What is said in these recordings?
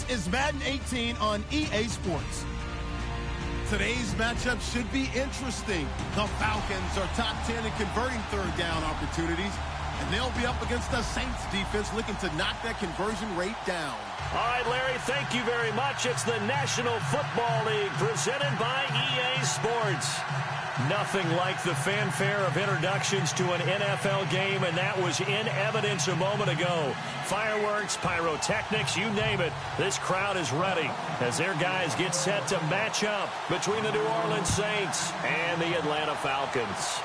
This is Madden 18 on EA Sports. Today's matchup should be interesting. The Falcons are top 10 in converting third down opportunities, and they'll be up against the Saints defense looking to knock that conversion rate down. All right, Larry, thank you very much. It's the National Football League presented by EA Sports. Nothing like the fanfare of introductions to an NFL game, and that was in evidence a moment ago. Fireworks, pyrotechnics, you name it. This crowd is ready as their guys get set to match up between the New Orleans Saints and the Atlanta Falcons.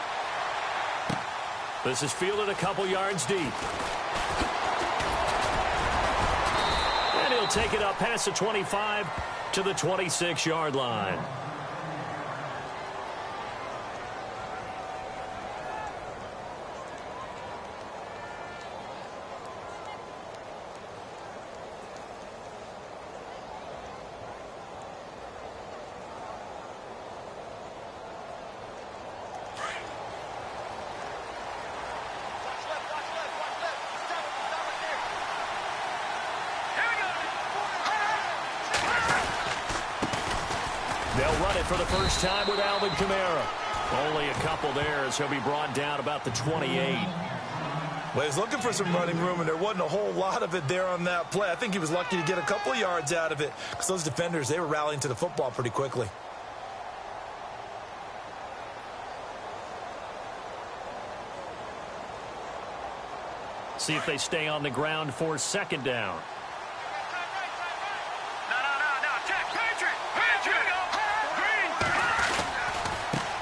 This is fielded a couple yards deep. And he'll take it up past the 25 to the 26-yard line. They'll run it for the first time with Alvin Kamara. Only a couple there as he'll be brought down about the 28. Well, he's looking for some running room, and there wasn't a whole lot of it there on that play. I think he was lucky to get a couple of yards out of it because those defenders, they were rallying to the football pretty quickly. See if they stay on the ground for second down.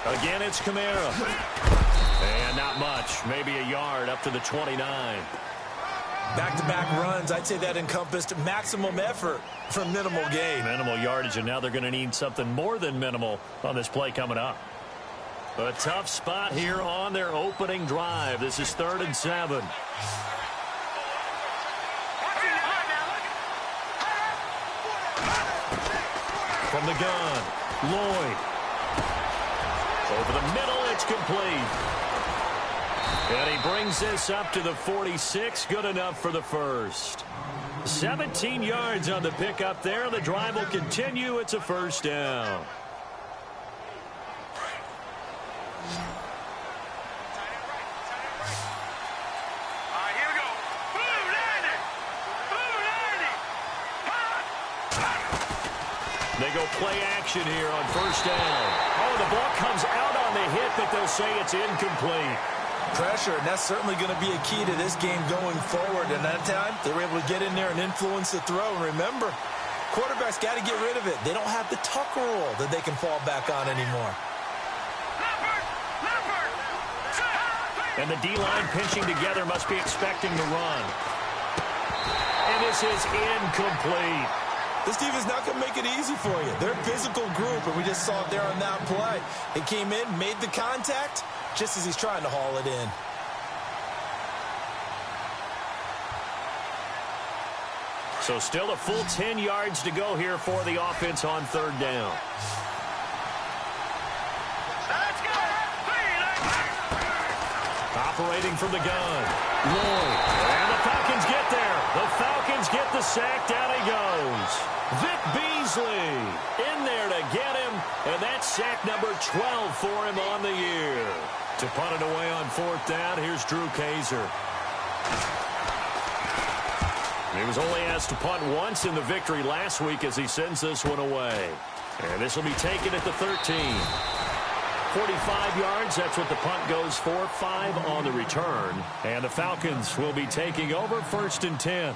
Again, it's Kamara. And not much. Maybe a yard up to the 29. Back-to-back runs, I'd say that encompassed maximum effort for minimal gain. Minimal yardage, and now they're going to need something more than minimal on this play coming up. A tough spot here on their opening drive. This is 3rd and 7. From the gun, Lloyd. Over the middle, it's complete. And he brings this up to the 46. Good enough for the first. 17 yards on the pickup there. The drive will continue. It's a first down. They go play action here on first down. Oh, the ball comes out on the hit, but they'll say it's incomplete. Pressure, and that's certainly going to be a key to this game going forward. And that time, they were able to get in there and influence the throw. And remember, quarterbacks got to get rid of it. They don't have the Tucker rule that they can fall back on anymore. And the D-line pinching together must be expecting the run. And this is incomplete. This defense is not going to make it easy for you. They're a physical group, and we just saw it there on that play. He came in, made the contact, just as he's trying to haul it in. So still a full 10 yards to go here for the offense on third down. Operating from the gun, Lloyd. And the Falcons get there. The Falcons get the sack. Down he goes. Vic Beasley in there to get him. And that's sack number 12 for him on the year. To punt it away on fourth down, here's Drew Kaiser. He was only asked to punt once in the victory last week as he sends this one away. And this will be taken at the 13. 45 yards, that's what the punt goes for. 5 on the return. And the Falcons will be taking over 1st and 10.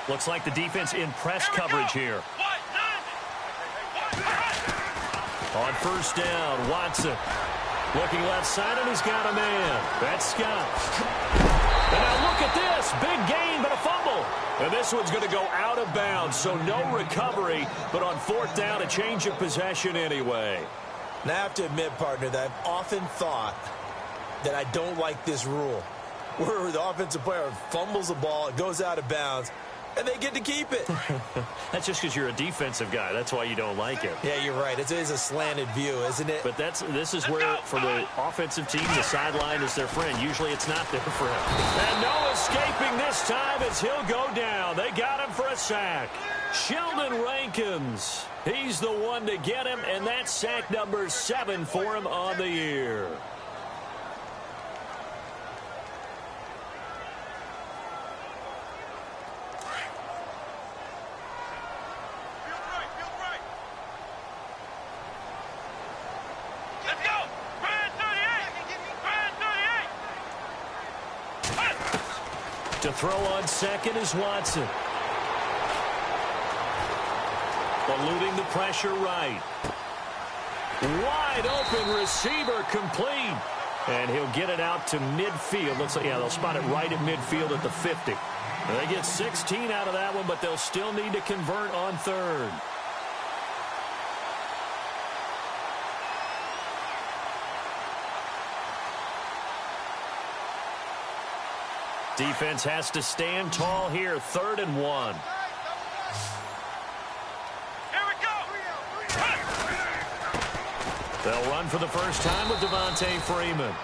Looks like the defense in press coverage here. On first down, Watson. Looking left side, and he's got a man. That's Scott. And now look at this. Big gain, but a fumble. And this one's going to go out of bounds, so no recovery. But on fourth down, a change of possession anyway. Now, I have to admit, partner, that I've often thought that I don't like this rule, where the offensive player fumbles the ball, it goes out of bounds, and they get to keep it. That's just because you're a defensive guy. That's why you don't like it. Yeah, you're right. It is a slanted view, isn't it? But this is where, for the offensive team, the sideline is their friend. Usually it's not there for him. And no escaping this time as he'll go down. They got him for a sack. Sheldon Rankins, he's the one to get him, and that's sack number 7 for him on the year. To throw on second is Watson. Eluding the pressure right. Wide open receiver complete. And he'll get it out to midfield. Looks like, yeah, they'll spot it right at midfield at the 50. They get 16 out of that one, but they'll still need to convert on third. Defense has to stand tall here. 3rd and 1. Here we go. They'll run for the first time with Devontae Freeman.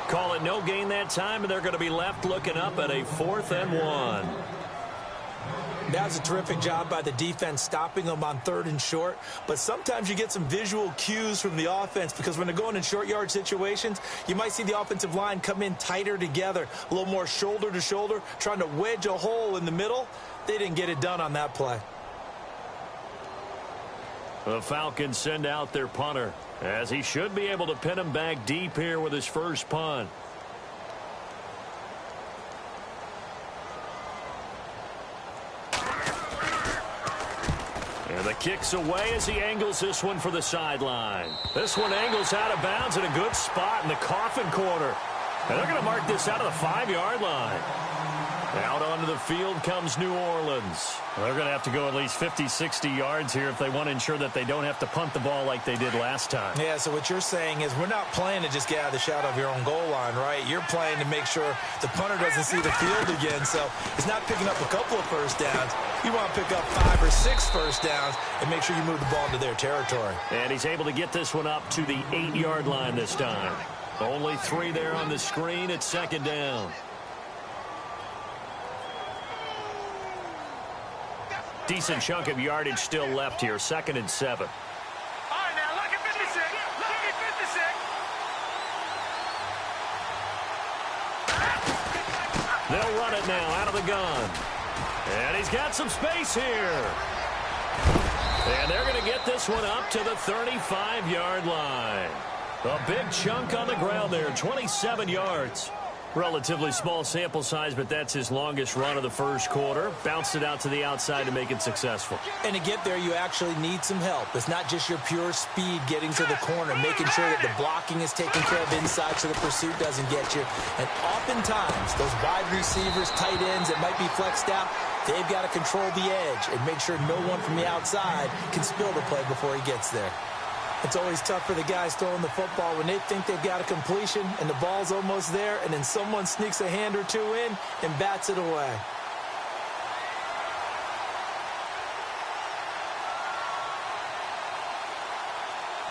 Call it no gain that time, and they're going to be left looking up at a 4th and 1. That was a terrific job by the defense stopping them on 3rd and short. But sometimes you get some visual cues from the offense because when they're going in short yard situations, you might see the offensive line come in tighter together, a little more shoulder to shoulder, trying to wedge a hole in the middle. They didn't get it done on that play. The Falcons send out their punter, as he should be able to pin him back deep here with his first punt. And the kick's away as he angles this one for the sideline. This one angles out of bounds in a good spot in the coffin corner. And they're going to mark this out of the 5-yard line. Out onto the field comes New Orleans. They're going to have to go at least 50, 60 yards here if they want to ensure that they don't have to punt the ball like they did last time. Yeah, so what you're saying is we're not playing to just get out of the shadow of your own goal line, right? You're playing to make sure the punter doesn't see the field again. So he's not picking up a couple of first downs. You want to pick up 5 or 6 first downs and make sure you move the ball into their territory. And he's able to get this one up to the 8-yard line this time. Only 3 there on the screen. It's 2nd down. Decent chunk of yardage still left here. 2nd and 7. All right, now look at 56. Look at 56. They'll run it now out of the gun. And he's got some space here. And they're going to get this one up to the 35-yard line. A big chunk on the ground there, 27 yards. Relatively small sample size, but that's his longest run of the first quarter. Bounced it out to the outside to make it successful. And to get there, you actually need some help. It's not just your pure speed getting to the corner, making sure that the blocking is taken care of inside so the pursuit doesn't get you. And oftentimes, those wide receivers, tight ends that might be flexed out, they've got to control the edge and make sure no one from the outside can spill the play before he gets there. It's always tough for the guys throwing the football when they think they've got a completion and the ball's almost there, and then someone sneaks a hand or two in and bats it away.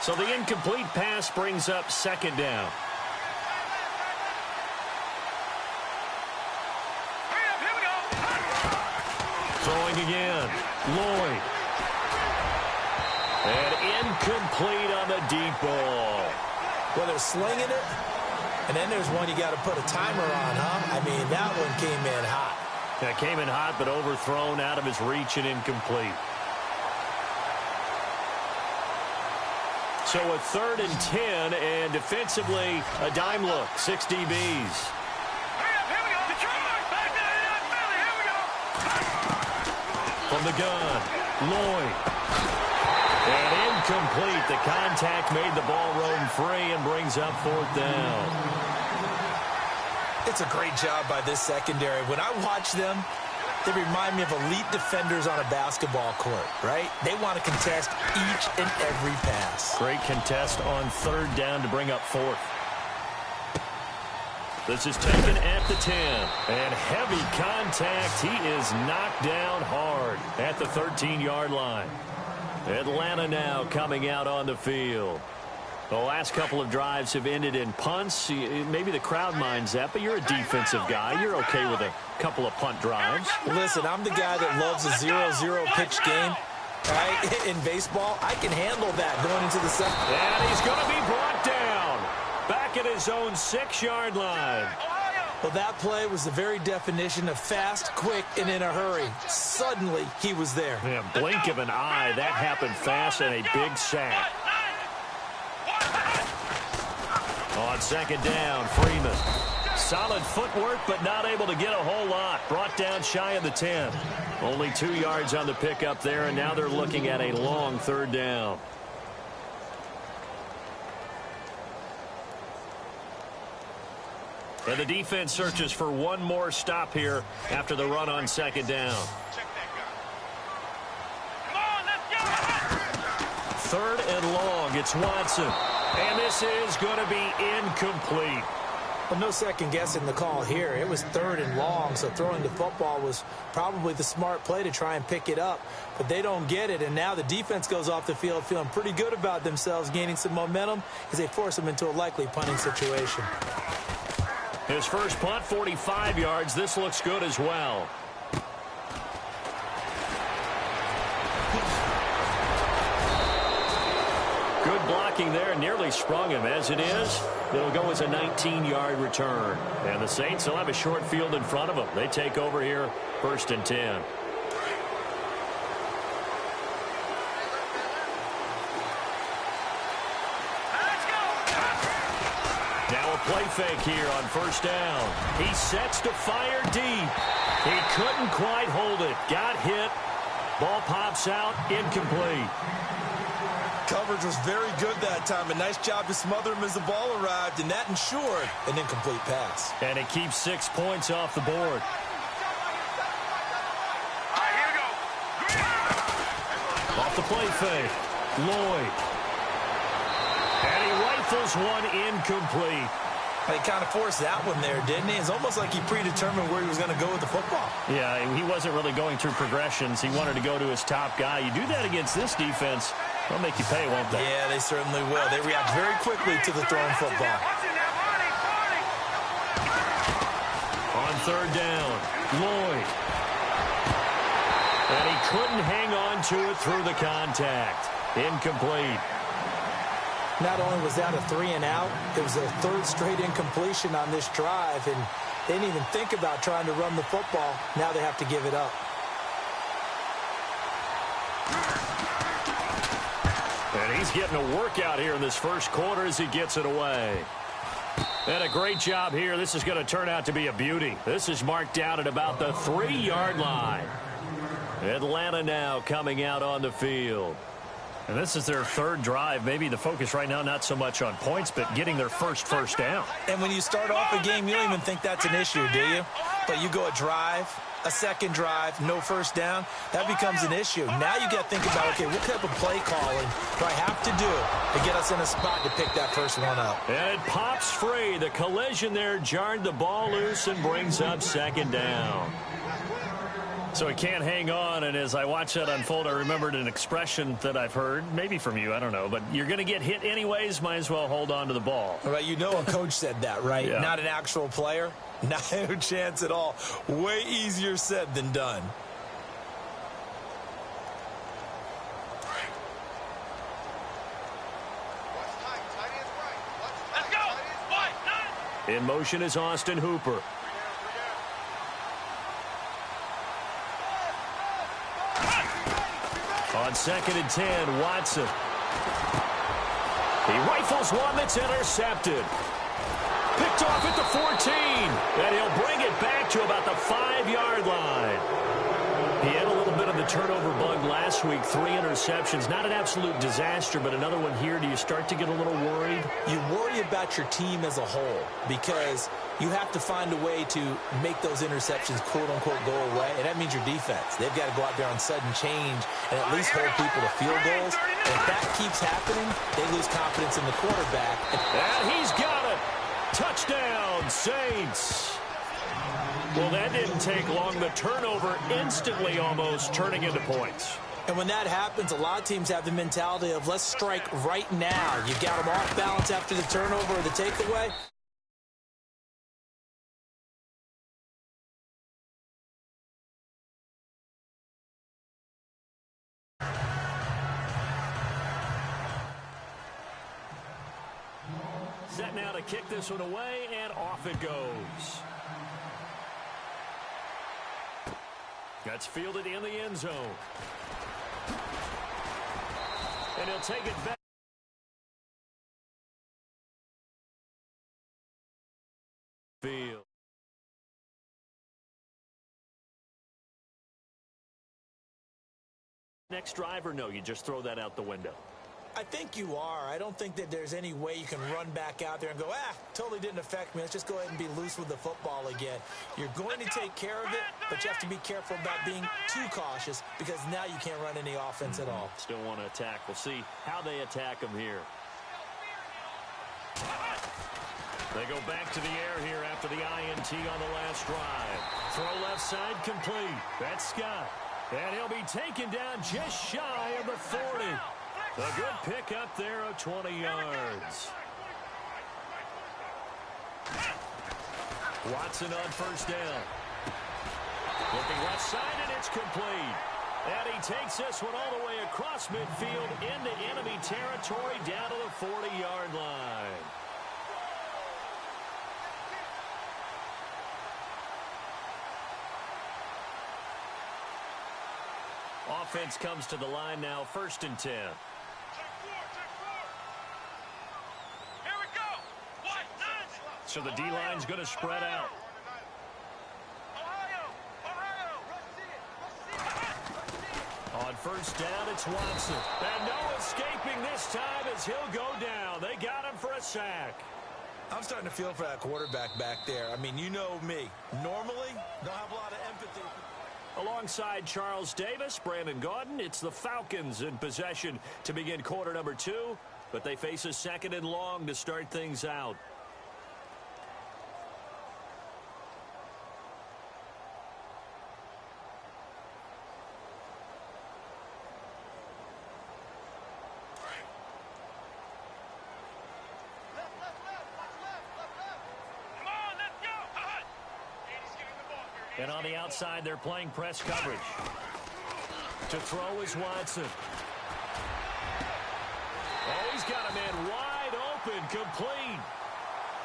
So the incomplete pass brings up 2nd down. Here we go. Throwing again. Lloyd. And incomplete on the deep ball. Well, they're slinging it, and then there's one you got to put a timer on, huh? I mean, that one came in hot. That came in hot, but overthrown out of his reach and incomplete. So a 3rd and 10, and defensively, a dime look, 6 DBs. Here we go. Detroit. Back to Philly. Here we go. From the gun, Lloyd. And incomplete. The contact made the ball roam free and brings up 4th down. It's a great job by this secondary. When I watch them, they remind me of elite defenders on a basketball court, right? They want to contest each and every pass. Great contest on 3rd down to bring up 4th. This is taken at the 10. And heavy contact. He is knocked down hard at the 13-yard line. Atlanta now coming out on the field. The last couple of drives have ended in punts. Maybe the crowd minds that, but you're a defensive guy. You're okay with a couple of punt drives. Listen, I'm the guy that loves a 0-0 pitch game. Right? In baseball, I can handle that going into the second. And he's going to be brought down back at his own 6-yard line. Well, that play was the very definition of fast, quick, and in a hurry. Suddenly, he was there. Yeah, blink of an eye. That happened fast and a big sack. On second down, Freeman. Solid footwork, but not able to get a whole lot. Brought down shy of the 10. Only 2 yards on the pickup there, and now they're looking at a long third down. And the defense searches for one more stop here after the run on second down. Third and long, it's Watson. And this is going to be incomplete. Well, no second guessing the call here. It was third and long, so throwing the football was probably the smart play to try and pick it up. But they don't get it, and now the defense goes off the field feeling pretty good about themselves, gaining some momentum as they force them into a likely punting situation. His first punt, 45 yards. This looks good as well. Good blocking there, nearly sprung him. As it is, it'll go as a 19-yard return. And the Saints will have a short field in front of them. They take over here, 1st and 10. Now a play fake here on 1st down. He sets to fire deep. He couldn't quite hold it. Got hit. Ball pops out, incomplete. Coverage was very good that time. A nice job to smother him as the ball arrived, and that ensured an incomplete pass. And it keeps 6 points off the board. Off the play fake. Lloyd. And he rifles one incomplete. He kind of forced that one there, didn't he? It's almost like he predetermined where he was going to go with the football. Yeah, he wasn't really going through progressions. He wanted to go to his top guy. You do that against this defense, they'll make you pay, won't they? Yeah, they certainly will. They react very quickly to the thrown football. On 3rd down, Lloyd. And he couldn't hang on to it through the contact. Incomplete. Not only was that a 3-and-out, it was a 3rd straight incompletion on this drive, and they didn't even think about trying to run the football. Now they have to give it up. And he's getting a workout here in this first quarter as he gets it away. And a great job here. This is going to turn out to be a beauty. This is marked out at about the 3-yard line. Atlanta now coming out on the field. And this is their 3rd drive. Maybe the focus right now not so much on points, but getting their first down. And when you start off a game, you don't even think that's an issue, do you? But you go a drive, a second drive, no first down, that becomes an issue. Now you got to think about, okay, what type of play calling do I have to do to get us in a spot to pick that first one up? And it pops free. The collision there jarred the ball loose and brings up 2nd down. So he can't hang on, and as I watch that unfold, I remembered an expression that I've heard, maybe from you, I don't know, but you're going to get hit anyways, might as well hold on to the ball. Right, you know a coach said that, right? Yeah. Not an actual player. No chance at all. Way easier said than done. Let's go. In motion is Austin Hooper. On 2nd and 10, Watson. He rifles one that's intercepted. Picked off at the 14. And he'll bring it back to about the 5-yard line. He had a little bit of the turnover bug last week. 3 interceptions. Not an absolute disaster, but another one here. Do you start to get a little worried? You worry about your team as a whole because you have to find a way to make those interceptions, quote-unquote, go away. And that means your defense. They've got to go out there on sudden change and at least hold people to field goals. And if that keeps happening, they lose confidence in the quarterback. And he's got it. Touchdown, Saints. Well, that didn't take long. The turnover instantly almost turning into points. And when that happens, a lot of teams have the mentality of let's strike right now. You got them off balance after the turnover or the takeaway. Set now to kick this one away, and off it goes. That's fielded in the end zone. And he'll take it back. Field. Next drive or no, you just throw that out the window? I think you are. I don't think that there's any way you can run back out there and go, totally didn't affect me. Let's just go ahead and be loose with the football again. You're going to take care of it, but you have to be careful about being too cautious because now you can't run any offense at all. Still want to attack. We'll see how they attack them here. They go back to the air here after the INT on the last drive. Throw left side complete. That's Scott. And he'll be taken down just shy of the 40. A good pick up there of 20 yards. Watson on first down. Looking left side, and it's complete. And he takes this one all the way across midfield into enemy territory down to the 40-yard line. Offense comes to the line now, 1st and 10. So the D-line's going to spread out. On first down, it's Watson. And no escaping this time as he'll go down. They got him for a sack. I'm starting to feel for that quarterback back there. I mean, you know me. Normally, don't have a lot of empathy. Alongside Charles Davis, Brandon Gaudin, it's the Falcons in possession to begin quarter number 2. But they face a 2nd and long to start things out. And on the outside, they're playing press coverage. To throw is Watson. Oh, he's got a man wide open, complete.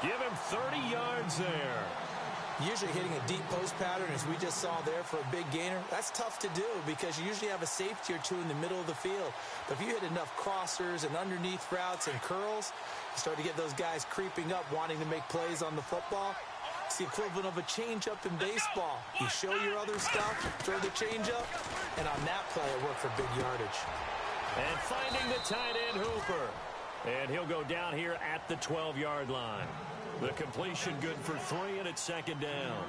Give him 30 yards there. Usually hitting a deep post pattern, as we just saw there for a big gainer, that's tough to do because you usually have a safety or two in the middle of the field. But if you hit enough crossers and underneath routes and curls, you start to get those guys creeping up, wanting to make plays on the football. It's the equivalent of a changeup in baseball. You show your other stuff, throw the changeup, and on that play, it worked for big yardage. And finding the tight end, Hooper. And he'll go down here at the 12-yard line. The completion good for 3, and it's 2nd down.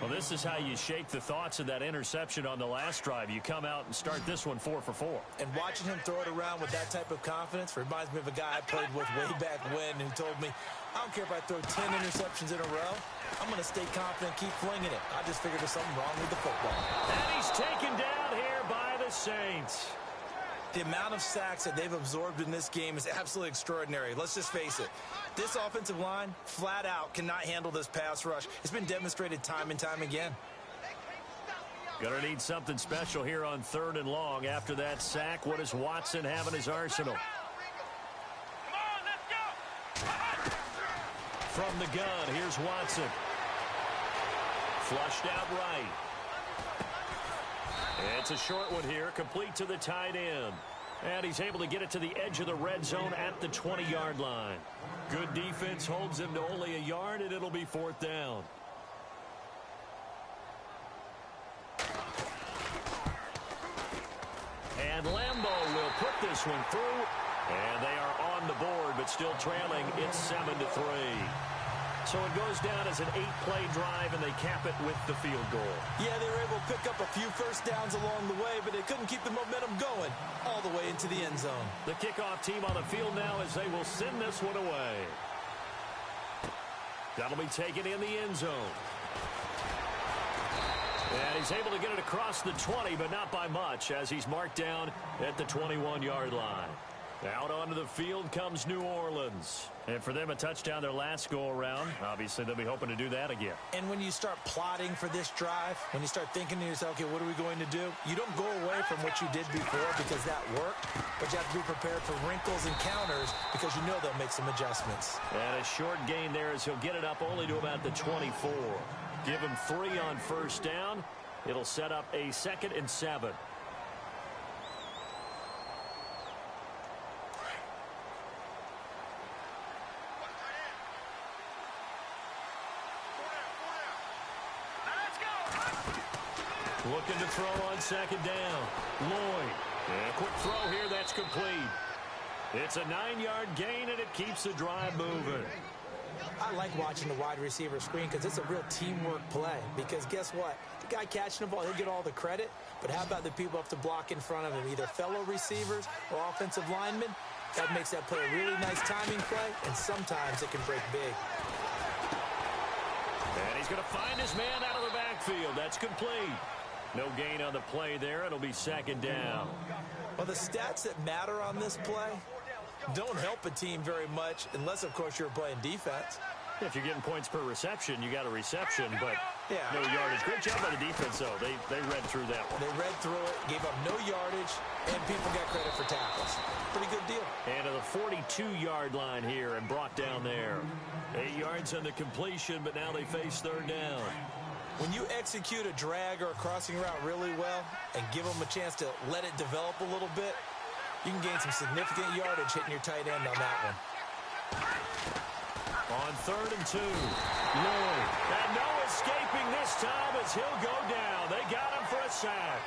Well, this is how you shake the thoughts of that interception on the last drive. You come out and start this one 4 for 4. And watching him throw it around with that type of confidence reminds me of a guy I played with way back when who told me, I don't care if I throw 10 interceptions in a row. I'm going to stay confident, keep flinging it. I just figured there's something wrong with the football. And he's taken down here by the Saints. The amount of sacks that they've absorbed in this game is absolutely extraordinary. Let's just face it. This offensive line, flat out, cannot handle this pass rush. It's been demonstrated time and time again. Gonna need something special here on 3rd and long. After that sack, what does Watson have in his arsenal? From the gun, here's Watson. Flushed out right. It's a short one here, complete to the tight end. And he's able to get it to the edge of the red zone at the 20-yard line. Good defense holds him to only a yard, and it'll be 4th down. And Lambeau will put this one through. And they are on the board, but still trailing. It's 7-3. So it goes down as an 8-play drive, and they cap it with the field goal. Yeah, they were able to pick up a few first downs along the way, but they couldn't keep the momentum going all the way into the end zone. The kickoff team on the field now as they will send this one away. That'll be taken in the end zone. And he's able to get it across the 20, but not by much, as he's marked down at the 21-yard line. Out onto the field comes New Orleans. And for them, a touchdown their last go-around. Obviously, they'll be hoping to do that again. And when you start plotting for this drive, when you start thinking to yourself, okay, what are we going to do? You don't go away from what you did before because that worked, but you have to be prepared for wrinkles and counters because you know they'll make some adjustments. And a short gain there as he'll get it up only to about the 24. Give him 3 on first down. It'll set up a 2nd and 7. Looking to throw on 2nd down. Lloyd. And a quick throw here. That's complete. It's a 9-yard gain, and it keeps the drive moving. I like watching the wide receiver screen because it's a real teamwork play. Because guess what? The guy catching the ball, he'll get all the credit. But how about the people up to block in front of him, either fellow receivers or offensive linemen? That makes that play a really nice timing play, and sometimes it can break big. And he's going to find his man out of the backfield. That's complete. No gain on the play there. It'll be 2nd down. Well, the stats that matter on this play don't help a team very much unless, of course, you're playing defense. If you're getting points per reception, you got a reception, but no yardage. Great job by the defense, though. They read through that one. They read through it, gave up no yardage, and people got credit for tackles. Pretty good deal. And to the 42-yard line here and brought down there. 8 yards on the completion, but now they face 3rd down. When you execute a drag or a crossing route really well and give them a chance to let it develop a little bit, you can gain some significant yardage hitting your tight end on that one. On 3rd and 2. Lloyd. And no escaping this time as he'll go down. They got him for a sack.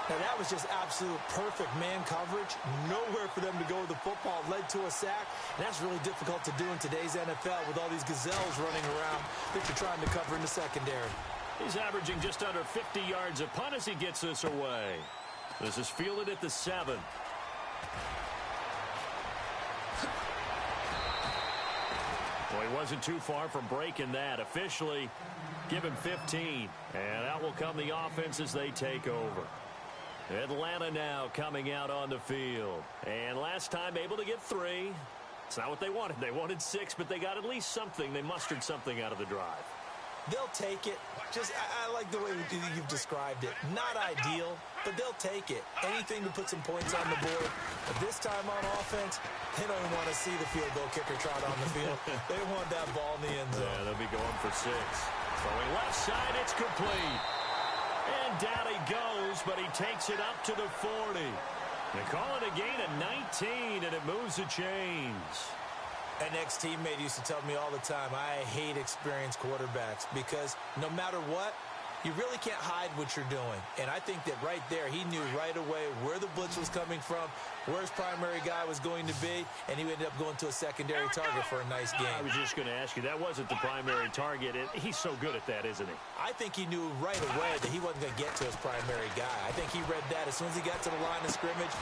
Now, that was just absolute perfect man coverage. Nowhere for them to go with the football. Led to a sack. And that's really difficult to do in today's NFL with all these gazelles running around that you're trying to cover in the secondary. He's averaging just under 50 yards a punt as he gets this away. This is fielded at the 7. Well, he wasn't too far from breaking that. Officially, give him 15. And out will come the offense as they take over. Atlanta now coming out on the field. And last time able to get 3. It's not what they wanted. They wanted 6, but they got at least something. They mustered something out of the drive. They'll take it. I like the way you've described it. Not ideal, but they'll take it. Anything to put some points on the board. But this time on offense, they don't even want to see the field goal kicker trot on the field. They want that ball in the end zone. Yeah, they'll be going for 6. Throwing left side, it's complete. And down he goes, but he takes it up to the 40. They call it a gain of 19, and it moves the chains. An ex-teammate used to tell me all the time, I hate experienced quarterbacks because no matter what, you really can't hide what you're doing. And I think that right there, he knew right away where the blitz was coming from, where his primary guy was going to be, and he ended up going to a secondary target for a nice game. I was just going to ask you, that wasn't the primary target. He's so good at that, isn't he? I think he knew right away that he wasn't going to get to his primary guy. I think he read that as soon as he got to the line of scrimmage,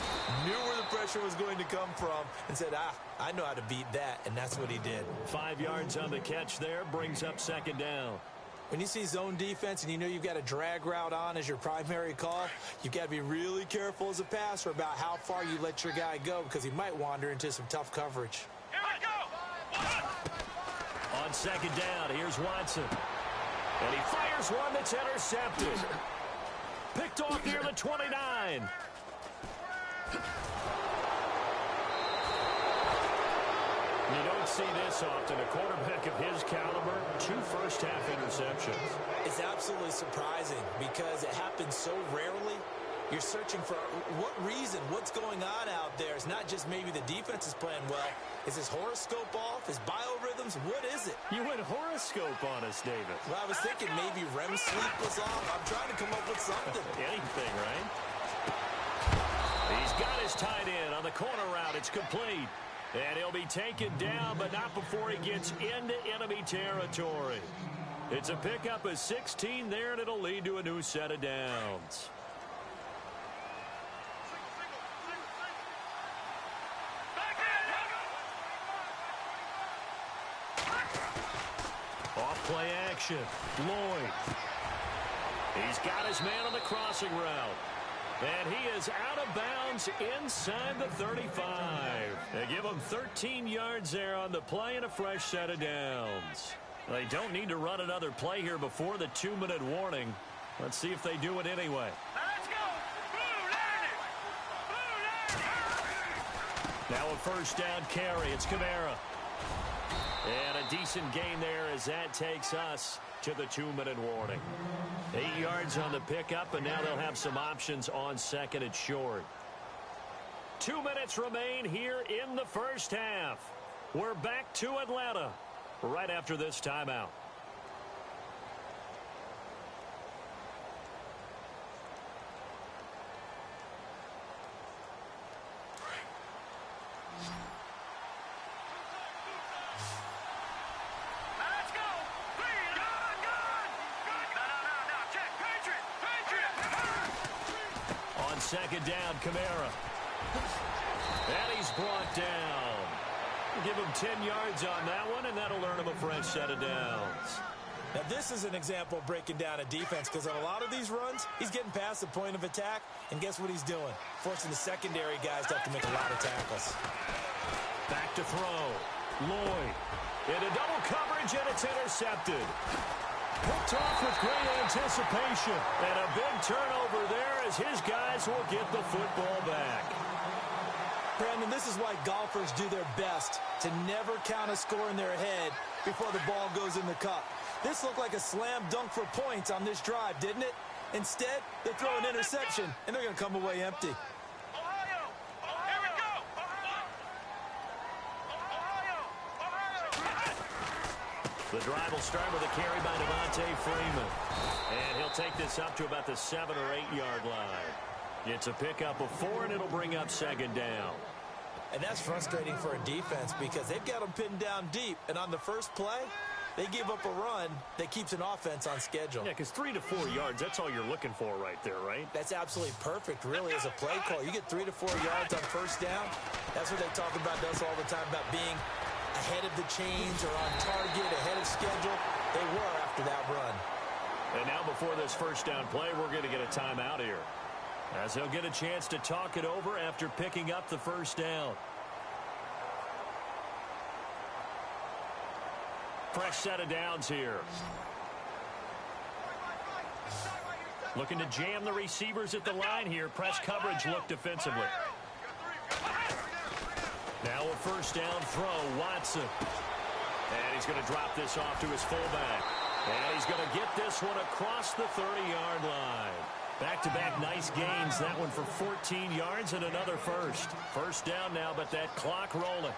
knew where the pressure was going to come from, and said, I know how to beat that, and that's what he did. 5 yards on the catch there, brings up 2nd down. When you see zone defense and you know you've got a drag route on as your primary call, you've got to be really careful as a passer about how far you let your guy go because he might wander into some tough coverage. Here we go! On 2nd down, here's Watson. And he fires one that's intercepted. Picked off near the 29. You don't see this often. A quarterback of his caliber, 2 first-half interceptions. It's absolutely surprising because it happens so rarely. You're searching for what reason, what's going on out there. It's not just maybe the defense is playing well. Is his horoscope off? His biorhythms? What is it? You went horoscope on us, David. Well, I was thinking maybe REM sleep was off. I'm trying to come up with something. Anything, right? He's got his tight end on the corner route. It's complete. And he'll be taken down, but not before he gets into enemy territory. It's a pickup of 16 there, and it'll lead to a new set of downs. Off play action. Lloyd. He's got his man on the crossing route. And he is out of bounds inside the 35. They give him 13 yards there on the play and a fresh set of downs. They don't need to run another play here before the 2-minute warning. Let's see if they do it anyway. Let's go. Blue Lightning. Blue Lightning. Now a first down carry. It's Kamara. And a decent gain there as that takes us to the 2-minute warning. 8 yards on the pickup, and now they'll have some options on second and short. 2 minutes remain here in the first half. We're back to Atlanta right after this timeout. Let's go. Clean. Good. No. Check. Patriot. On second down, Kamara. And he's brought down. We'll give him 10 yards on that one, and that'll earn him a fresh set of downs. Now, this is an example of breaking down a defense because on a lot of these runs, he's getting past the point of attack, and guess what he's doing? Forcing the secondary guys to have to make a lot of tackles. Back to throw. Lloyd. Into double coverage, and it's intercepted. Picked off with great anticipation. And a big turnover there as his guys will get the football back. Brandon, this is why golfers do their best to never count a score in their head before the ball goes in the cup. This looked like a slam dunk for points on this drive, didn't it? Instead, they throw an interception, and they're going to come away empty. Ohio. Here we go. Ohio. The drive will start with a carry by Devontae Freeman. And he'll take this up to about the 7 or 8 yard line. It's a pickup of 4, and it'll bring up second down. And that's frustrating for a defense because they've got them pinned down deep, and on the first play, they give up a run that keeps an offense on schedule. Yeah, because 3 to 4 yards, that's all you're looking for right there, right? That's absolutely perfect, really, as a play call. You get 3 to 4 yards on first down. That's what they talk about to us all the time, about being ahead of the chains or on target, ahead of schedule. They were after that run. And now before this first down play, we're going to get a timeout here, as they'll get a chance to talk it over after picking up the first down. Fresh set of downs here. Looking to jam the receivers at the line here. Press coverage look defensively. Now a first down throw, Watson. And he's going to drop this off to his fullback. And he's going to get this one across the 30-yard line. Back-to-back nice gains. That one for 14 yards and another first. First down now, but that clock rolling.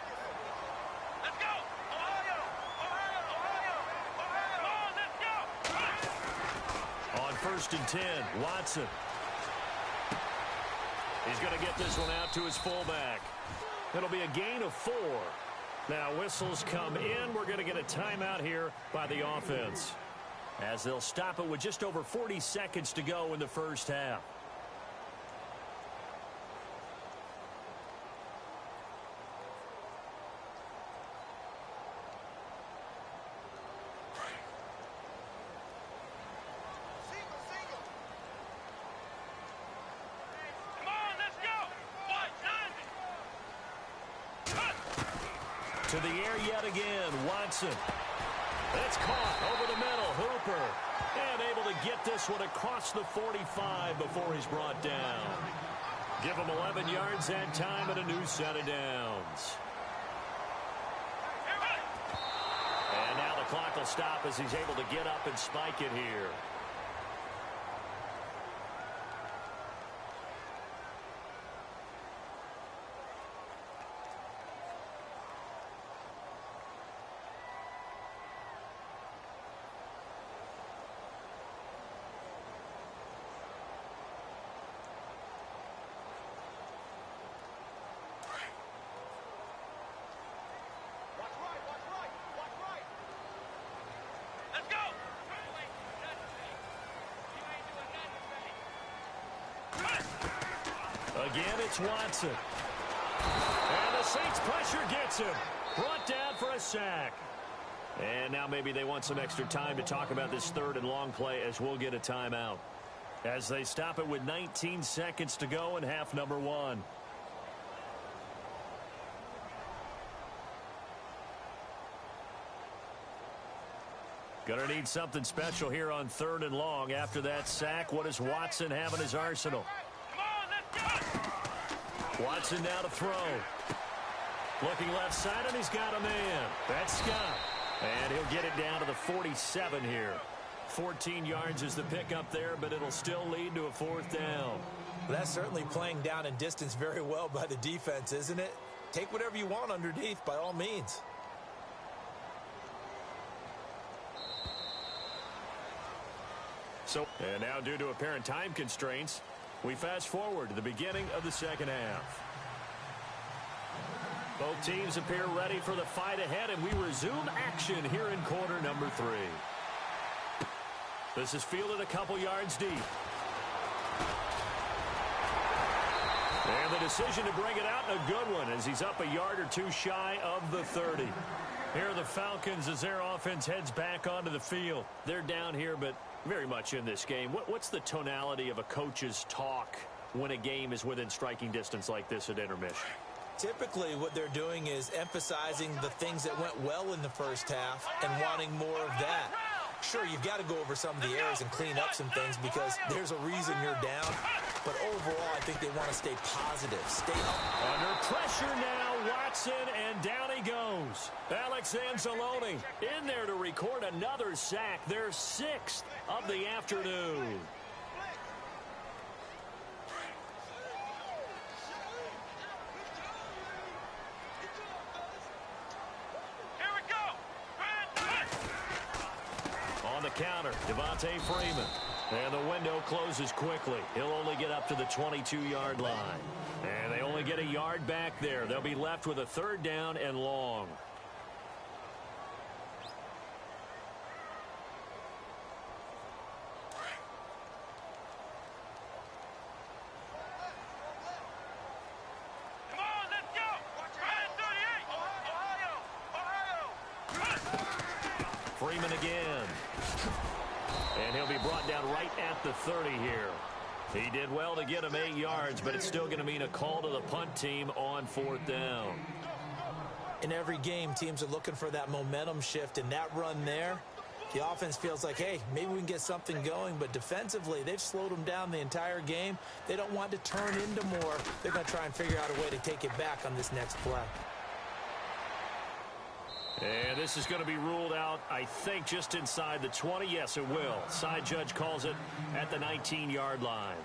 Let's go. Ohio. Come on, let's go. On first and 10, Watson. He's going to get this one out to his fullback. It'll be a gain of 4. Now whistles come in. We're going to get a timeout here by the offense, as they'll stop it with just over 40 seconds to go in the first half. Come on, let's go. To the air yet again, Watson. It's caught over the middle, Hooper. And able to get this one across the 45 before he's brought down. Give him 11 yards that time and a new set of downs. And now the clock will stop as he's able to get up and spike it here. Let's go. Again, it's Watson. And the Saints pressure gets him. Brought down for a sack. And now maybe they want some extra time to talk about this third and long play as we'll get a timeout. As they stop it with 19 seconds to go in half number one. Gonna need something special here on third and long. After that sack, what does Watson have in his arsenal? Come on, let's go! Watson now to throw. Looking left side, and he's got a man. That's Scott. And he'll get it down to the 47 here. 14 yards is the pickup there, but it'll still lead to a fourth down. That's certainly playing down in distance very well by the defense, isn't it? Take whatever you want underneath, by all means. And now, due to apparent time constraints, we fast forward to the beginning of the second half. Both teams appear ready for the fight ahead, and we resume action here in quarter number 3. This is fielded a couple yards deep. And the decision to bring it out, a good one, as he's up a yard or two shy of the 30. Here are the Falcons as their offense heads back onto the field. They're down here, but very much in this game. What's the tonality of a coach's talk when a game is within striking distance like this at intermission? Typically, what they're doing is emphasizing the things that went well in the first half and wanting more of that. Sure, you've got to go over some of the errors and clean up some things because there's a reason you're down. But overall, I think they want to stay positive. Stay up. Under pressure now, Watson, and down he goes. Alex Anzalone in there to record another sack. Their 6th of the afternoon. Here we go! On the counter, Devontae Freeman. And the window closes quickly. He'll only get up to the 22-yard line. And they only get a yard back there. They'll be left with a third down and long. Come on, let's go! Ryan 38! Ohio! Freeman again. And he'll be brought down right at the 30 here. He did well to get him 8 yards, but it's still going to mean a call to the punt team on fourth down. In every game, teams are looking for that momentum shift, and that run there, the offense feels like, hey, maybe we can get something going, but defensively, they've slowed them down the entire game. They don't want to turn into more. They're going to try and figure out a way to take it back on this next play. And this is going to be ruled out, I think, just inside the 20. Yes, it will. Side judge calls it at the 19-yard line.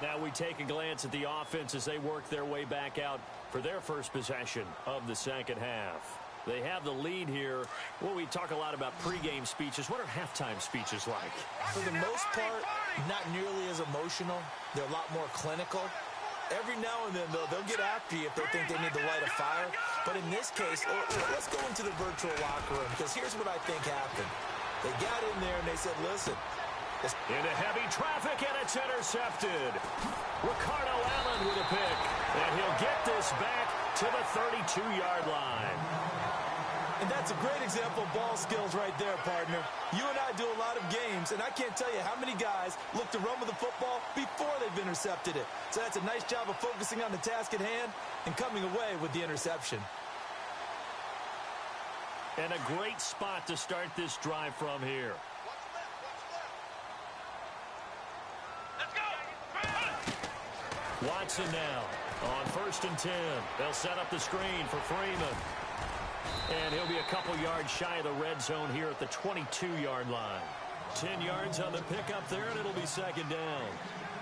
Now we take a glance at the offense as they work their way back out for their first possession of the second half. They have the lead here. Well, we talk a lot about pregame speeches. What are halftime speeches like? For the most part, not nearly as emotional. They're a lot more clinical. Every now and then, though, they'll get after you if they think they need to light a fire. But in this case, let's go into the virtual locker room, because here's what I think happened. They got in there and they said, listen. Into heavy traffic, and it's intercepted. Ricardo Allen with a pick. And he'll get this back to the 32-yard line. And that's a great example of ball skills right there, partner. You and I do a lot of games, and I can't tell you how many guys look to run with the football before they've intercepted it. So that's a nice job of focusing on the task at hand and coming away with the interception. And a great spot to start this drive from here. Let's go! Watson now on 1st and 10. They'll set up the screen for Freeman. And he'll be a couple yards shy of the red zone here at the 22-yard line. 10 yards on the pickup there, and it'll be second down.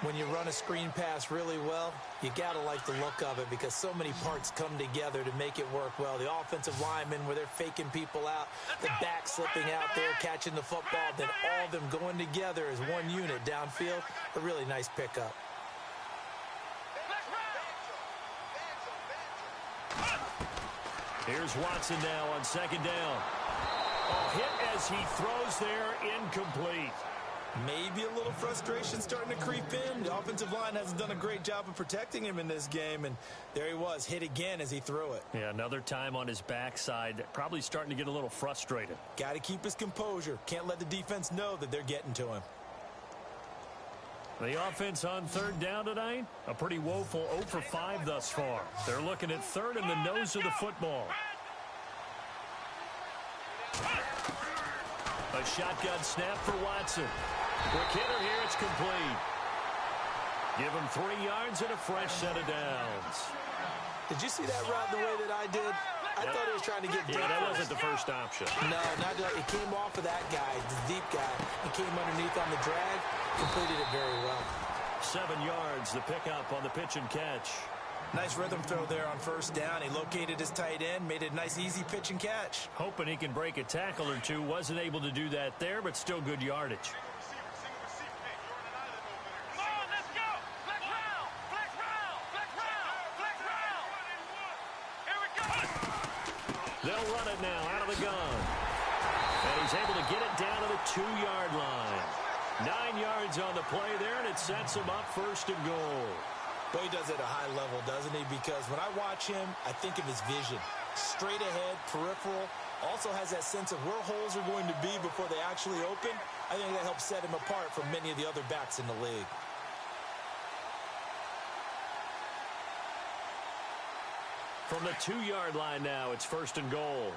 When you run a screen pass really well, you got to like the look of it because so many parts come together to make it work well. The offensive linemen, where they're faking people out, the back slipping out there, catching the football, then all of them going together as one unit downfield. A really nice pickup. Here's Watson now on second down. A hit as he throws there, incomplete. Maybe a little frustration starting to creep in. The offensive line hasn't done a great job of protecting him in this game, and there he was, hit again as he threw it. Yeah, another time on his backside, probably starting to get a little frustrated. Got to keep his composure. Can't let the defense know that they're getting to him. The offense on third down tonight, a pretty woeful 0 for 5 thus far. They're looking at third in the nose of the football. A shotgun snap for Watson. Quick hitter here, it's complete. Give him 3 yards and a fresh set of downs. Did you see that route the way that I did? I thought he was trying to get deep. Yeah, that wasn't the first option. No, not that. It came off of that guy, the deep guy, and came underneath on the drag. Completed it very well. 7 yards, the pickup on the pitch and catch. Nice rhythm throw there on first down. He located his tight end, made it a nice, easy pitch and catch. Hoping he can break a tackle or two. Wasn't able to do that there, but still good yardage. They'll run it now out of the gun. And he's able to get it down to the 2-yard line. 9 yards on the play there, and it sets him up first and goal. Well, he does it at a high level, doesn't he? Because when I watch him, I think of his vision. Straight ahead, peripheral. Also has that sense of where holes are going to be before they actually open. I think that helps set him apart from many of the other backs in the league. From the 2-yard line now, it's first and goal.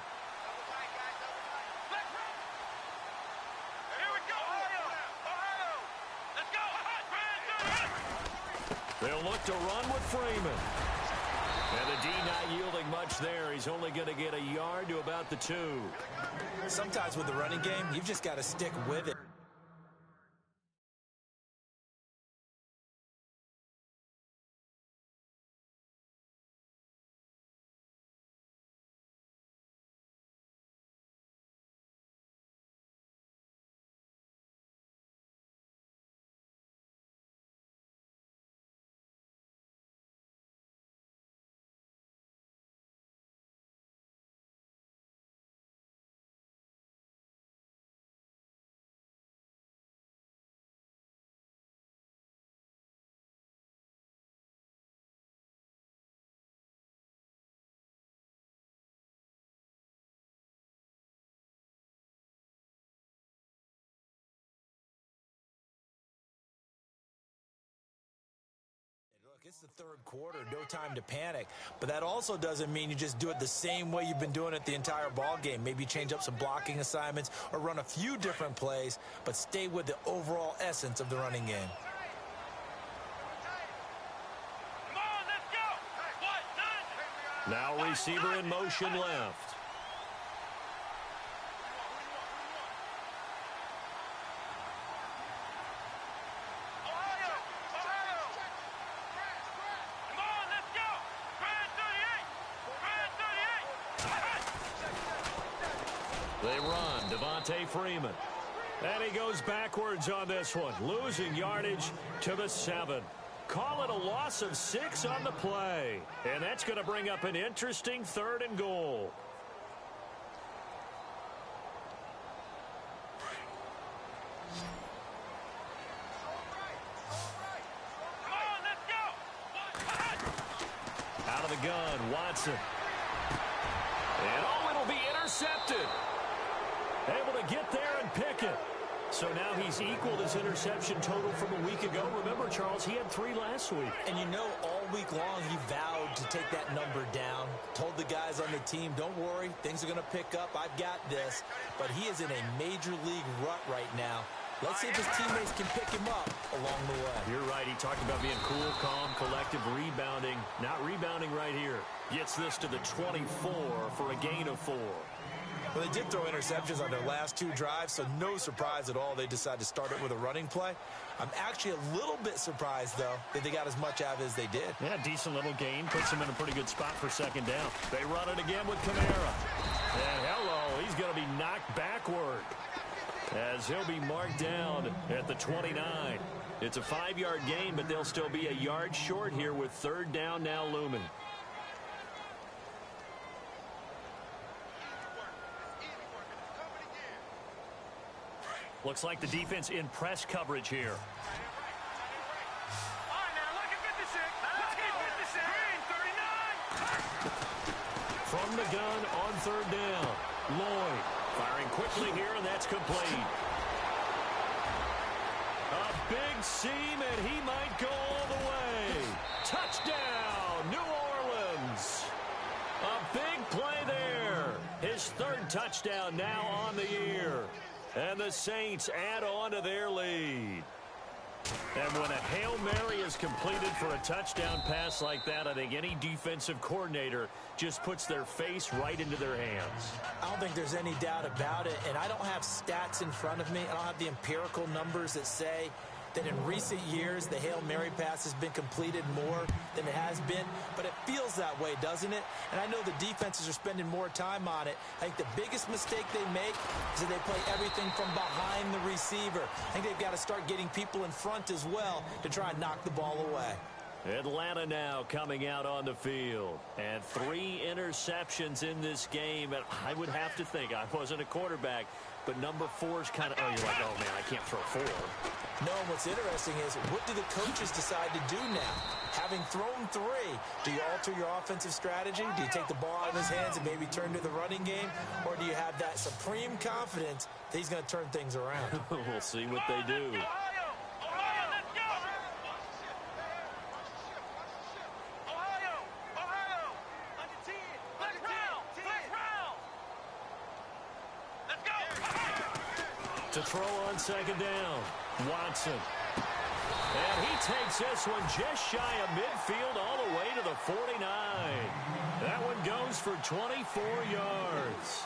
They'll look to run with Freeman. And the D not yielding much there. He's only going to get a yard to about the 2. Sometimes with the running game, you've just got to stick with it. Look, it's the third quarter, no time to panic. But that also doesn't mean you just do it the same way you've been doing it the entire ball game. Maybe change up some blocking assignments or run a few different plays, but stay with the overall essence of the running game. Now receiver in motion left. They run, Devontae Freeman. And he goes backwards on this one, losing yardage to the 7. Call it a loss of 6 on the play. And that's going to bring up an interesting third and goal. Out of the gun, Watson. And oh, it'll be intercepted. Able to get there and pick it. So now he's equaled his interception total from a week ago. Remember, Charles, he had 3 last week. And you know, all week long he vowed to take that number down. Told the guys on the team, don't worry, things are going to pick up. I've got this. But he is in a major league rut right now. Let's see if his teammates can pick him up along the way. You're right. He talked about being cool, calm, collective, rebounding. Not rebounding right here. Gets this to the 24 for a gain of 4. Well, they did throw interceptions on their last 2 drives, so no surprise at all they decided to start it with a running play. I'm actually a little bit surprised, though, that they got as much out of it as they did. Yeah, decent little gain. Puts them in a pretty good spot for second down. They run it again with Kamara. And hello, he's going to be knocked backward as he'll be marked down at the 29. It's a 5-yard gain, but they'll still be a yard short here with third down now looming. Looks like the defense in press coverage here. All right, now look at 56. Let's get 56. Green, 39. From the gun on third down. Lloyd firing quickly here, and that's complete. A big seam, and he might go all the way. Touchdown, New Orleans. A big play there. His third touchdown now on the year. And the Saints add on to their lead. And when a Hail Mary is completed for a touchdown pass like that, I think any defensive coordinator just puts their face right into their hands. I don't think there's any doubt about it, and I don't have stats in front of me. I don't have the empirical numbers that say that in recent years the Hail Mary pass has been completed more than it has been, but it feels that way, doesn't it? And I know the defenses are spending more time on it. I think the biggest mistake they make is that they play everything from behind the receiver. I think they've got to start getting people in front as well to try and knock the ball away. Atlanta now coming out on the field. And 3 interceptions in this game. And I would have to think, I wasn't a quarterback, but number 4 is kind of, oh, you're like, oh, man, I can't throw 4. No, what's interesting is, what do the coaches decide to do now? Having thrown 3, do you alter your offensive strategy? Do you take the ball out of his hands and maybe turn to the running game? Or do you have that supreme confidence that he's going to turn things around? We'll see what they do. Ohio, Ohio, let's go. Ohio, under 10. Let's round. Let's go. To throw on second down, Watson. And he takes this one just shy of midfield all the way to the 49. That one goes for 24 yards.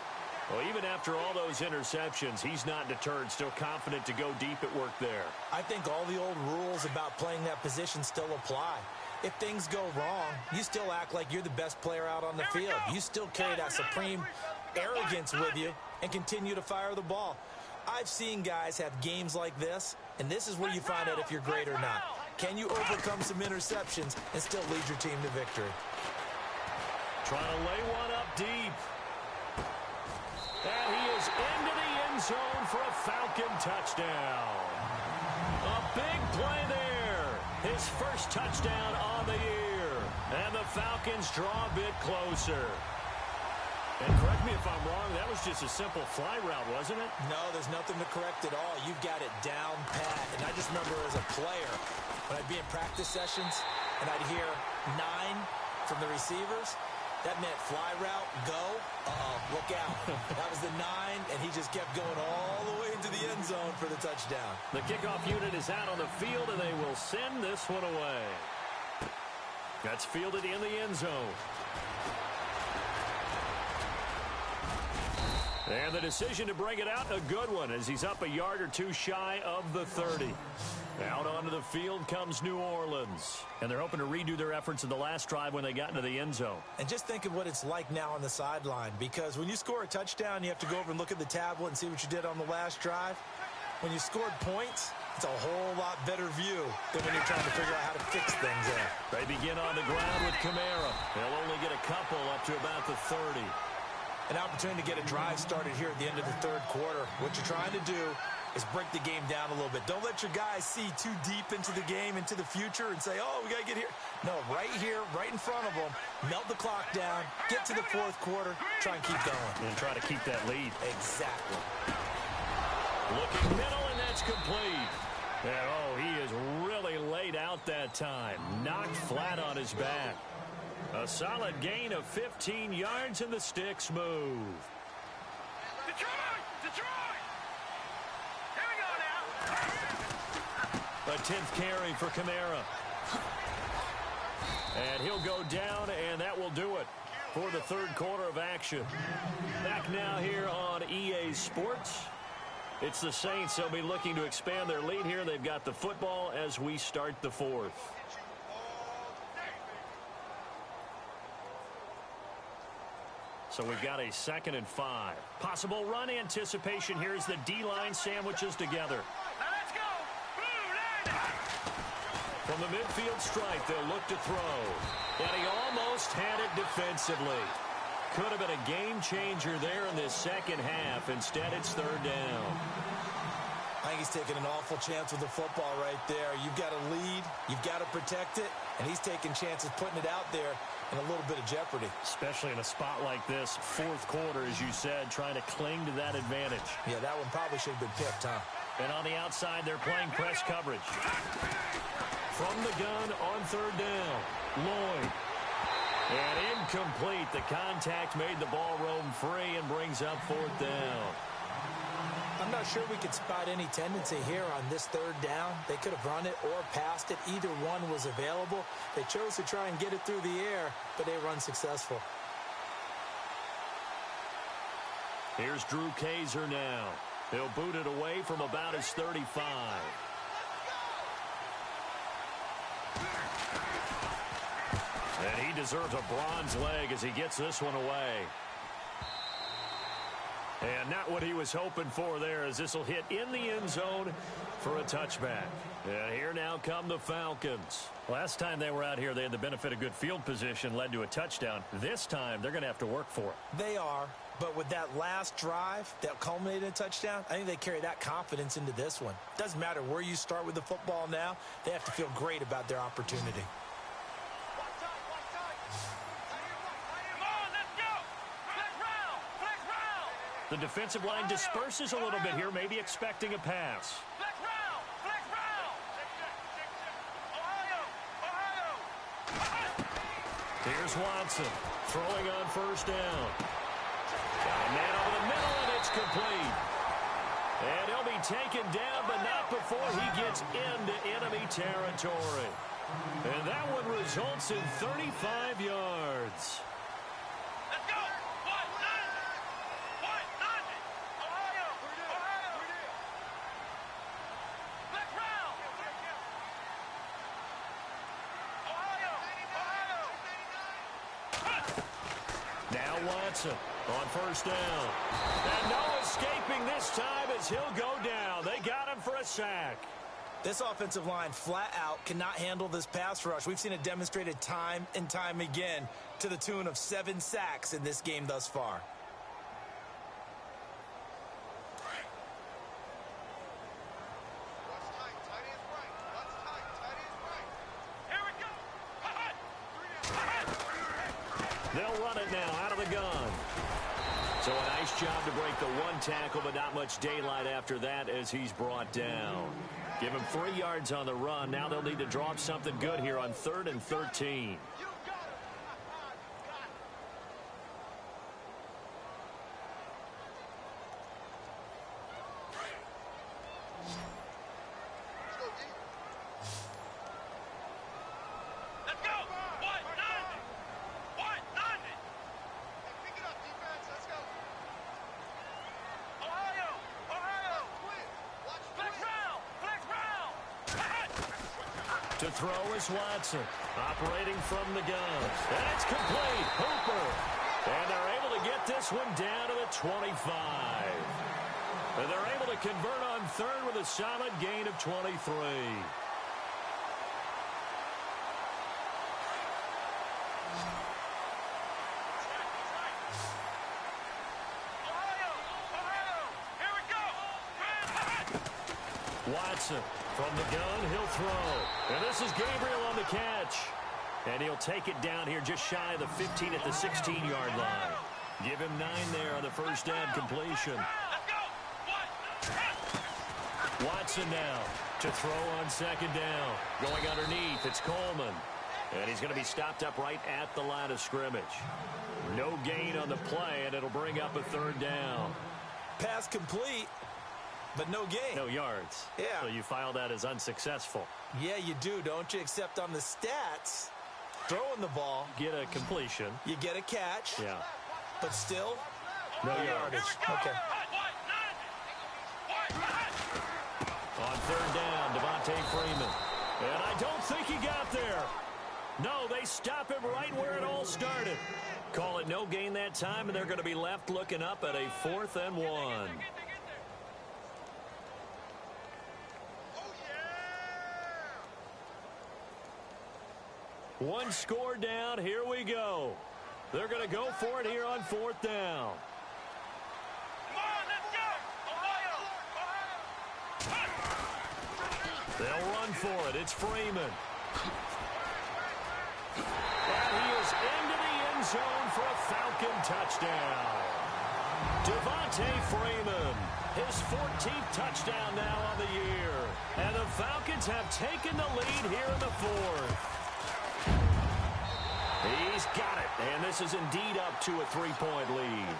Well, even after all those interceptions, he's not deterred, still confident to go deep at work there. I think all the old rules about playing that position still apply. If things go wrong, you still act like you're the best player out on the field. You still carry that supreme arrogance with you and continue to fire the ball. I've seen guys have games like this, and this is where you find out if you're great or not. Can you overcome some interceptions and still lead your team to victory? Trying to lay one up deep. And he is into the end zone for a Falcon touchdown. A big play there. His first touchdown on the year. And the Falcons draw a bit closer. And correct me if I'm wrong, that was just a simple fly route, wasn't it? No, there's nothing to correct at all. You've got it down pat. And I just remember as a player, when I'd be in practice sessions and I'd hear 9 from the receivers, that meant fly route, go, look out. That was the 9, and he just kept going all the way into the end zone for the touchdown. The kickoff unit is out on the field, and they will send this one away. That's fielded in the end zone. And the decision to bring it out, a good one, as he's up a yard or 2 shy of the 30. Out onto the field comes New Orleans. And they're hoping to redo their efforts in the last drive when they got into the end zone. And just think of what it's like now on the sideline, because when you score a touchdown, you have to go over and look at the tablet and see what you did on the last drive. When you scored points, it's a whole lot better view than when you're trying to figure out how to fix things there. They begin on the ground with Kamara. They'll only get a couple up to about the 30. An opportunity to get a drive started here at the end of the third quarter. What you're trying to do is break the game down a little bit. Don't let your guys see too deep into the game, into the future, and say, oh, we got to get here. No, right here, right in front of them, melt the clock down, get to the fourth quarter, try and keep going. And try to keep that lead. Exactly. Looking middle, and that's complete. And, oh, he is really laid out that time. Knocked flat on his back. A solid gain of 15 yards, and the sticks move. Detroit! Here we go now. A 10th carry for Kamara. And he'll go down, and that will do it for the third quarter of action. Back now here on EA Sports. It's the Saints. They'll be looking to expand their lead here. They've got the football as we start the fourth. So we've got a 2nd and 5. Possible run anticipation here as the D-line sandwiches together. Now let's go. Blue line. From the midfield stripe, they'll look to throw. And he almost had it defensively. Could have been a game changer there in this second half. Instead, it's 3rd down. I think he's taking an awful chance with the football right there. You've got to lead, you've got to protect it, and he's taking chances putting it out there in a little bit of jeopardy. Especially in a spot like this, fourth quarter, as you said, trying to cling to that advantage. Yeah, that one probably should have been picked, huh? And on the outside, they're playing press coverage. From the gun on third down, Lloyd. And incomplete. The contact made the ball roam free and brings up fourth down. I'm not sure we could spot any tendency here on this third down. They could have run it or passed it. Either one was available. They chose to try and get it through the air, but they were unsuccessful. Here's Drew Kaiser now. He'll boot it away from about his 35. And he deserves a bronze leg as he gets this one away. And not what he was hoping for there, as this will hit in the end zone for a touchback. And here now come the Falcons. Last time they were out here, they had the benefit of good field position, led to a touchdown. This time, they're going to have to work for it. They are, but with that last drive that culminated in a touchdown, I think they carry that confidence into this one. Doesn't matter where you start with the football now, they have to feel great about their opportunity. The defensive line disperses a little bit here, maybe expecting a pass. Here's Watson throwing on first down. Got a man over the middle, and it's complete. And he'll be taken down, but not before he gets into enemy territory. And that one results in 35 yards. Watson on first down. And no escaping this time as he'll go down. They got him for a sack. This offensive line flat out cannot handle this pass rush. We've seen it demonstrated time and time again to the tune of 7 sacks in this game thus far. They'll run it now out of the gun. So a nice job to break the one tackle, but not much daylight after that as he's brought down. Give him 3 yards on the run. Now they'll need to draw up something good here on 3rd and 13. To throw is Watson, operating from the gun. And it's complete. Hooper. And they're able to get this one down to the 25. And they're able to convert on 3rd with a solid gain of 23. Watson from the gun, he'll throw. And this is Gabriel on the catch. And he'll take it down here just shy of the 15 at the 16-yard line. Give him 9 there on the first down completion. Watson now to throw on 2nd down. Going underneath, it's Coleman. And he's going to be stopped up right at the line of scrimmage. No gain on the play, and it'll bring up a 3rd down. Pass complete. But no gain. No yards. Yeah. So you file that as unsuccessful. Yeah, you do, don't you? Except on the stats, throwing the ball. Get a completion. You get a catch. Yeah. But still, no yardage. Okay. On 3rd down, Devontae Freeman. And I don't think he got there. No, they stop him right where it all started. Call it no gain that time, and they're going to be left looking up at a 4th and 1. One score down. Here we go. They're going to go for it here on 4th down. Come on, let's go! Ohio! They'll run for it. It's Freeman. And he is into the end zone for a Falcon touchdown. Devontae Freeman, his 14th touchdown now on the year. And the Falcons have taken the lead here in the fourth. He's got it, and this is indeed up to a 3-point lead.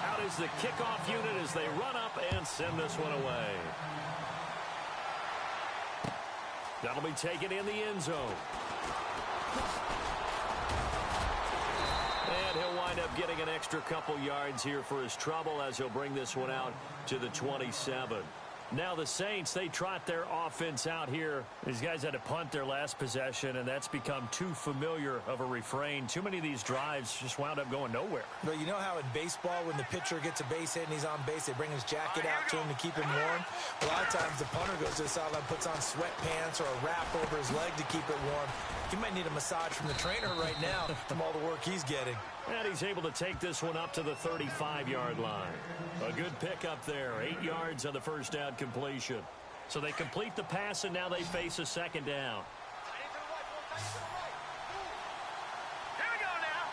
Out is the kickoff unit as they run up and send this one away. That'll be taken in the end zone. And he'll wind up getting an extra couple yards here for his trouble as he'll bring this one out to the 27. Now the Saints, they trot their offense out here. These guys had to punt their last possession, and that's become too familiar of a refrain. Too many of these drives just wound up going nowhere. But you know how in baseball, when the pitcher gets a base hit and he's on base, they bring his jacket out to him to keep him warm? A lot of times the punter goes to the sideline, puts on sweatpants or a wrap over his leg to keep it warm. He might need a massage from the trainer right now from all the work he's getting. And he's able to take this one up to the 35-yard line. A good pickup there. 8 yards on the first down completion. So they complete the pass, and now they face a second down. Here we go now.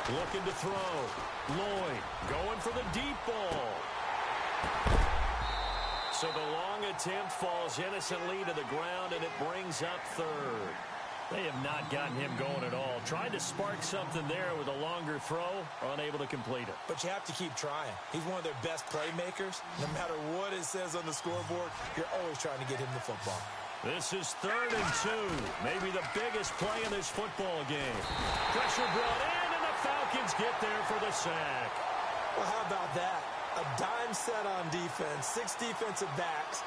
3-19. Looking to throw. Lloyd going for the deep ball. So the long attempt falls innocently to the ground, and it brings up third. They have not gotten him going at all. Tried to spark something there with a longer throw, unable to complete it. But you have to keep trying. He's one of their best playmakers. No matter what it says on the scoreboard, you're always trying to get him the football. This is 3rd and 2. Maybe the biggest play in this football game. Pressure brought in, and the Falcons get there for the sack. Well, how about that? A dime set on defense, 6 defensive backs.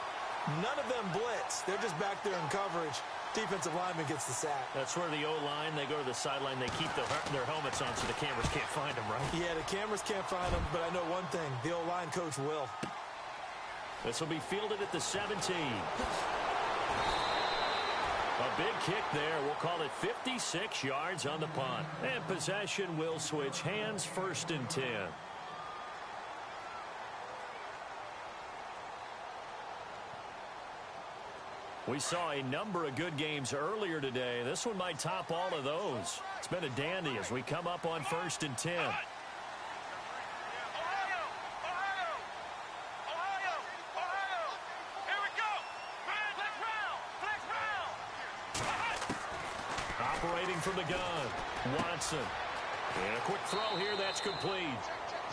None of them blitz. They're just back there in coverage. Defensive lineman gets the sack. That's where the O-line, they go to the sideline, they keep their helmets on so the cameras can't find them, right? Yeah, the cameras can't find them, but I know one thing. The O-line coach will. This will be fielded at the 17. A big kick there. We'll call it 56 yards on the punt. And possession will switch hands, 1st and 10. We saw a number of good games earlier today. This one might top all of those. It's been a dandy as we come up on 1st and 10. Ohio! Here we go! Flex round! Operating from the gun, Watson. And a quick throw here, that's complete.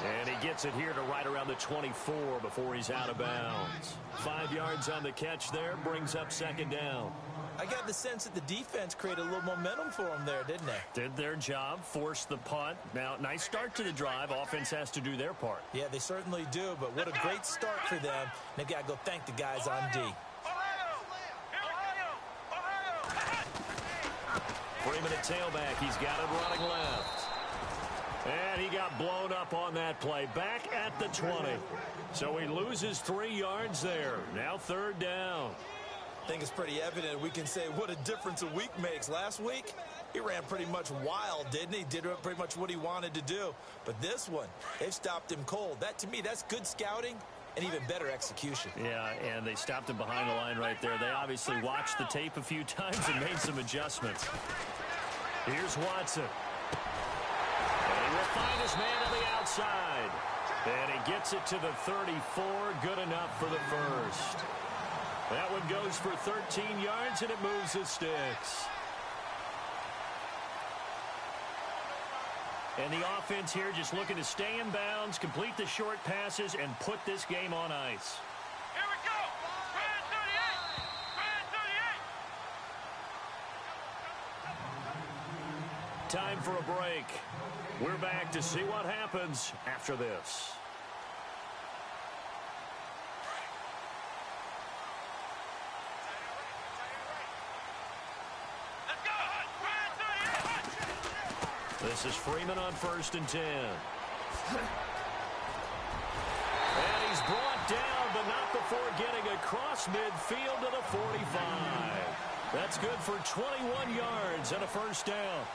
And he gets it here to right around the 24 before he's out of bounds. 5 yards on the catch there, brings up 2nd down. I got the sense that the defense created a little momentum for them there, didn't they? Did their job, forced the punt. Now, nice start to the drive. Offense has to do their part. Yeah, they certainly do, but what a great start for them. They've got to go thank the guys on D. Freeman at tailback. He's got it running left. And he got blown up on that play. Back at the 20. So he loses 3 yards there. Now 3rd down. I think it's pretty evident. We can say what a difference a week makes. Last week, he ran pretty much wild, didn't he? Did pretty much what he wanted to do. But this one, they've stopped him cold. That, to me, that's good scouting and even better execution. Yeah, and they stopped him behind the line right there. They obviously watched the tape a few times and made some adjustments. Here's Watson. And he will find his man on the outside. And he gets it to the 34. Good enough for the first. That one goes for 13 yards, and it moves the sticks. And the offense here just looking to stay in bounds, complete the short passes, and put this game on ice. Here we go! Brand 38! Brand 38! Time for a break. We're back to see what happens after this. Let's go! Brand 38! This is Freeman on 1st and 10. And he's brought down, but not before getting across midfield to the 45. That's good for 21 yards and a 1st down.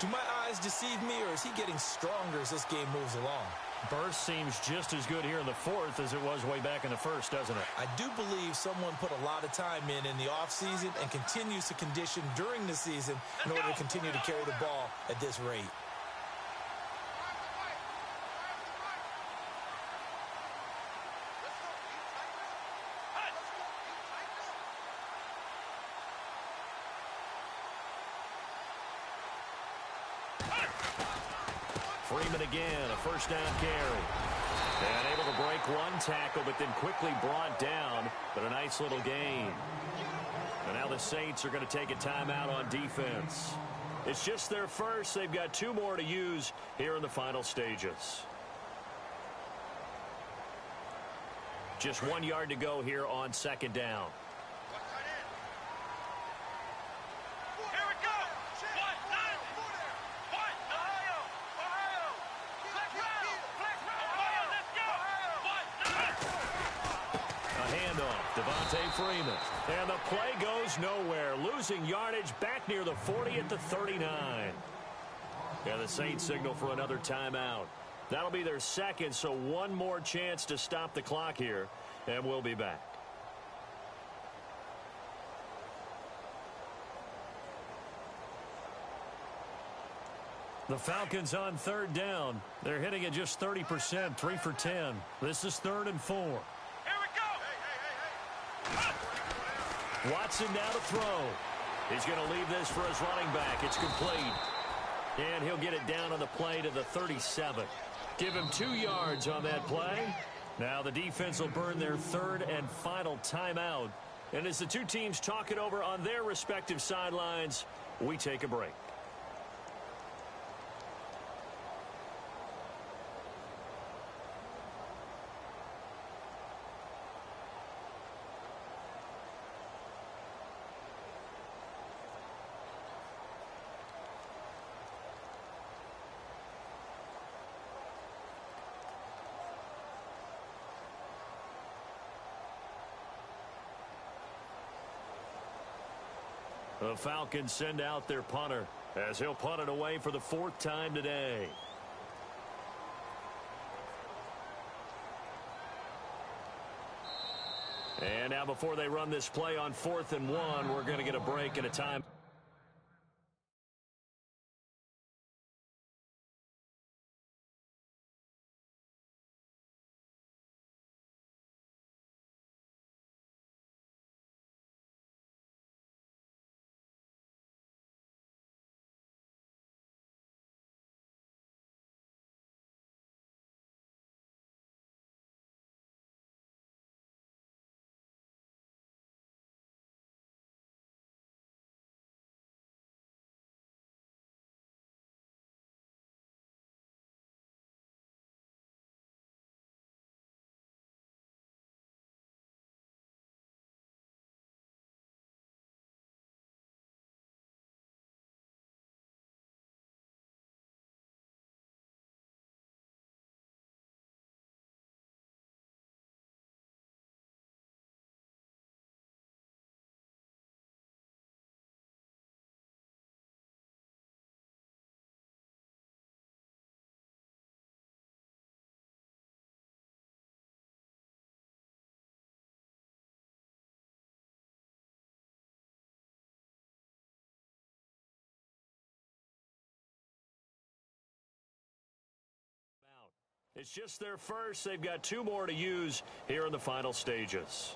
Do my eyes deceive me, or is he getting stronger as this game moves along? Burst seems just as good here in the fourth as it was way back in the first, doesn't it? I do believe someone put a lot of time in the offseason and continues to condition during the season in order to continue to carry the ball at this rate. Freeman again, a first down carry. And able to break one tackle, but then quickly brought down. But a nice little gain. And now the Saints are going to take a timeout on defense. It's just their first. They've got 2 more to use here in the final stages. Just 1 yard to go here on second down. Freeman. And the play goes nowhere. Losing yardage back near the 40 at the 39. And the Saints signal for another timeout. That'll be their second, so 1 more chance to stop the clock here. And we'll be back. The Falcons on third down. They're hitting at just 30%, 3 for 10. This is 3rd and 4. Watson now to throw. He's going to leave this for his running back. It's complete. And he'll get it down on the play to the 37. Give him 2 yards on that play. Now the defense will burn their 3rd and final timeout. And as the 2 teams talk it over on their respective sidelines, we take a break. The Falcons send out their punter as he'll punt it away for the 4th time today. And now before they run this play on 4th and 1, we're going to get a break and a time. It's just their first. They've got 2 more to use here in the final stages.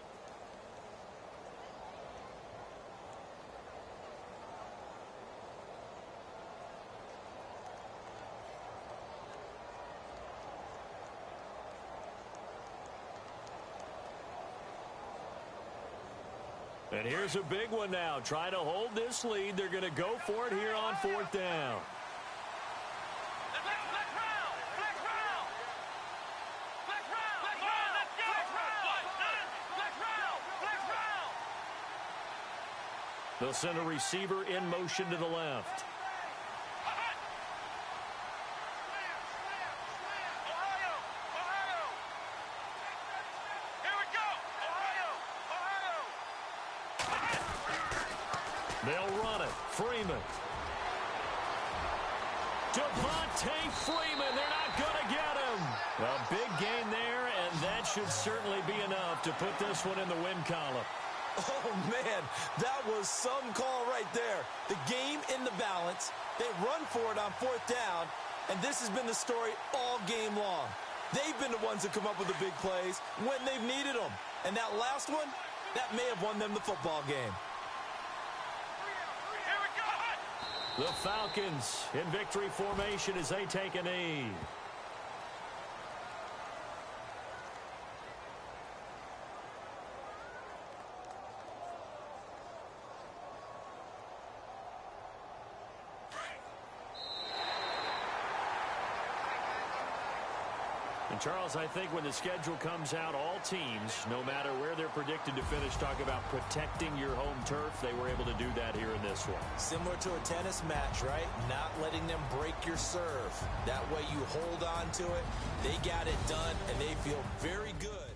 And here's a big one now. Trying to hold this lead. They're going to go for it here on 4th down. They'll send a receiver in motion to the left. They'll run it. Freeman. Devontae Freeman, they're not going to get him. A big gain there, and that should certainly be enough to put this one in the win column. Oh, man, that was some call right there. The game in the balance. They run for it on 4th down, and this has been the story all game long. They've been the ones that come up with the big plays when they've needed them. And that last one, that may have won them the football game. The Falcons in victory formation as they take a knee. And Charles, I think when the schedule comes out, all teams, no matter where they're predicted to finish, talk about protecting your home turf. They were able to do that here in this one. Similar to a tennis match, right? Not letting them break your serve. That way you hold on to it. They got it done, and they feel very good